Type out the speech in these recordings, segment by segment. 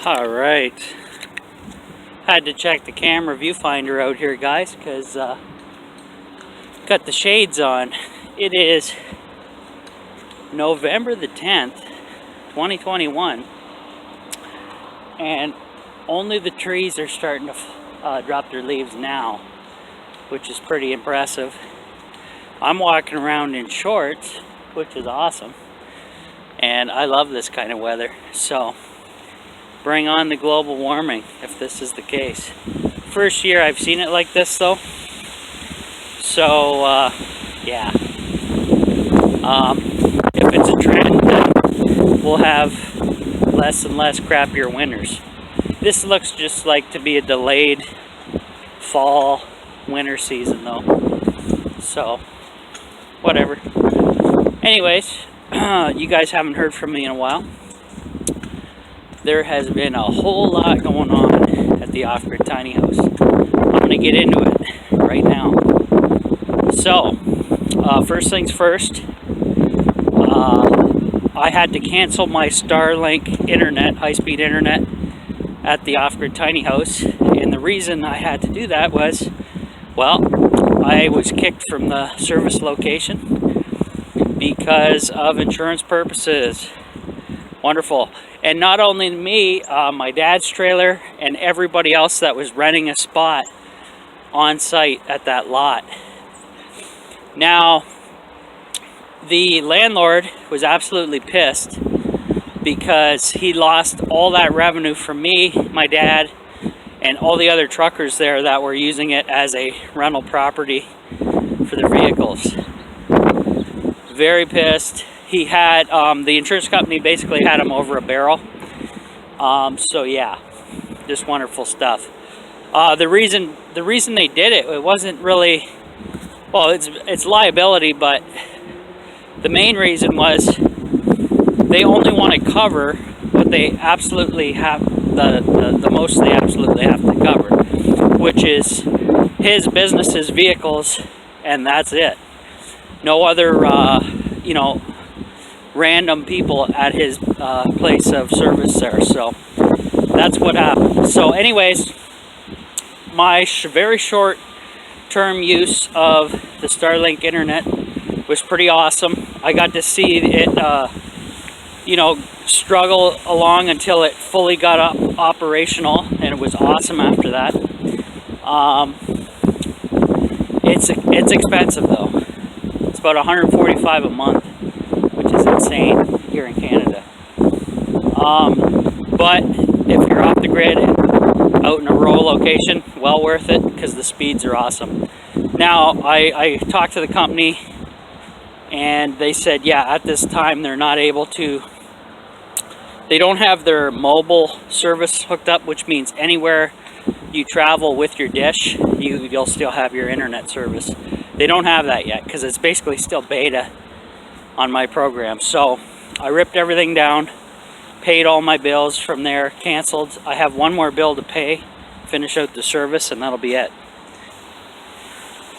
Alright, had to check the camera viewfinder out here, guys, because got the shades on. It is November the 10th, 2021, and only the trees are starting to drop their leaves now, which is pretty impressive. I'm walking around in shorts, which is awesome, and I love this kind of weather. So bring on the global warming if this is the case. First year I've seen it like this though. So yeah, if it's a trend, then we'll have less and less crappier winters. This looks just like to be a delayed fall winter season though, so whatever. Anyways, you guys haven't heard from me in a while. There has been a whole lot going on at the off-grid tiny house. I'm going to get into it right now. So, first things first, I had to cancel my Starlink internet, high-speed internet, at the off-grid tiny house. And the reason I had to do that was, well, I was kicked from the service location because of insurance purposes. Wonderful. And not only me, my dad's trailer and everybody else that was renting a spot on site at that lot. Now, the landlord was absolutely pissed because he lost all that revenue from me, my dad, and all the other truckers there that were using it as a rental property for their vehicles. Very pissed. He had, the insurance company basically had him over a barrel. So yeah, just wonderful stuff. The reason they did it, it wasn't really, well, it's liability, but the main reason was they only want to cover what they absolutely have, the most they absolutely have to cover, which is his business's vehicles, and that's it. No other, you know, random people at his place of service there. So that's what happened. So anyways, my very short term use of the Starlink internet was pretty awesome. I got to see it you know, struggle along until it fully got operational, and it was awesome after that. It's expensive though. It's about $145 a month, which is insane here in Canada. But if you're off the grid and out in a rural location, well worth it because the speeds are awesome. Now, I talked to the company and they said, yeah, at this time they're not able to, they don't have their mobile service hooked up, which means anywhere you travel with your dish, you'll still have your internet service. They don't have that yet because it's basically still beta on my program. So I ripped everything down, paid all my bills from there, canceled. I have one more bill to pay, finish out the service, and that'll be it.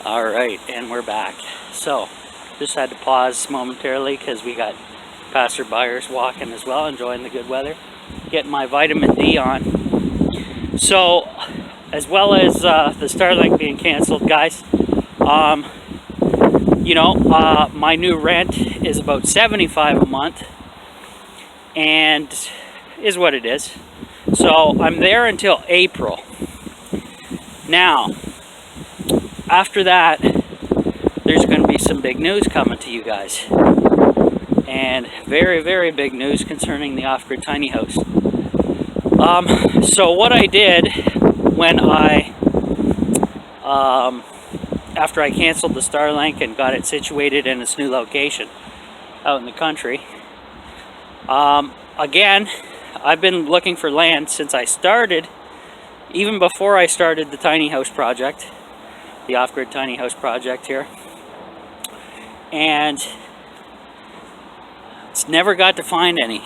Alright, and we're back. So just had to pause momentarily because we got passerbyers walking as well, enjoying the good weather, getting my vitamin D on. So as well as the Starlink being canceled, guys, you know, my new rent is about $75 a month, and is what it is. So I'm there until April. Now, after that, there's going to be some big news coming to you guys, and very, very big news concerning the off-grid tiny house. So what I did when after I canceled the Starlink and got it situated in its new location out in the country, again, I've been looking for land since I started, even before I started the tiny house project, the off-grid tiny house project here, and it's never got to find any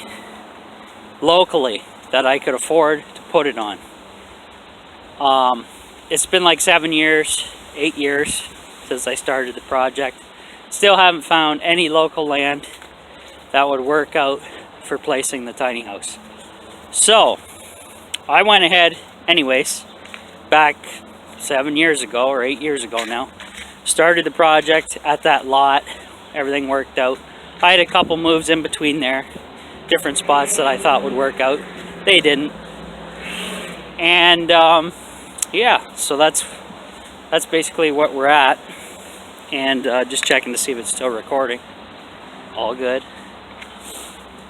locally that I could afford to put it on. It's been like 7 years, 8 years since I started the project. Still haven't found any local land that would work out for placing the tiny house. So I went ahead anyways, back 7 years ago or 8 years ago now, started the project at that lot. Everything worked out. I had a couple moves in between there, different spots that I thought would work out. They didn't. And yeah, so that's basically what we're at. And just checking to see if it's still recording. All good.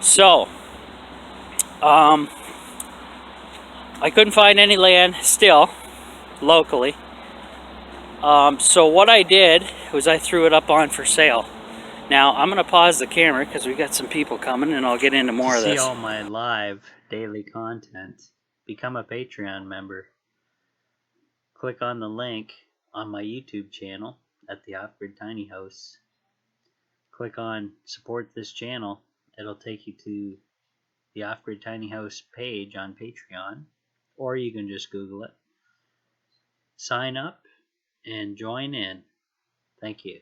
So I couldn't find any land still locally. So what I did was I threw it up on for sale. Now I'm gonna pause the camera because we got some people coming, and I'll get into more of this. See all my live daily content, become a Patreon member. Click on the link on my YouTube channel at the Off-Grid Tiny House. Click on support this channel. It'll take you to the Off-Grid Tiny House page on Patreon, or you can just Google it. Sign up and join in. Thank you.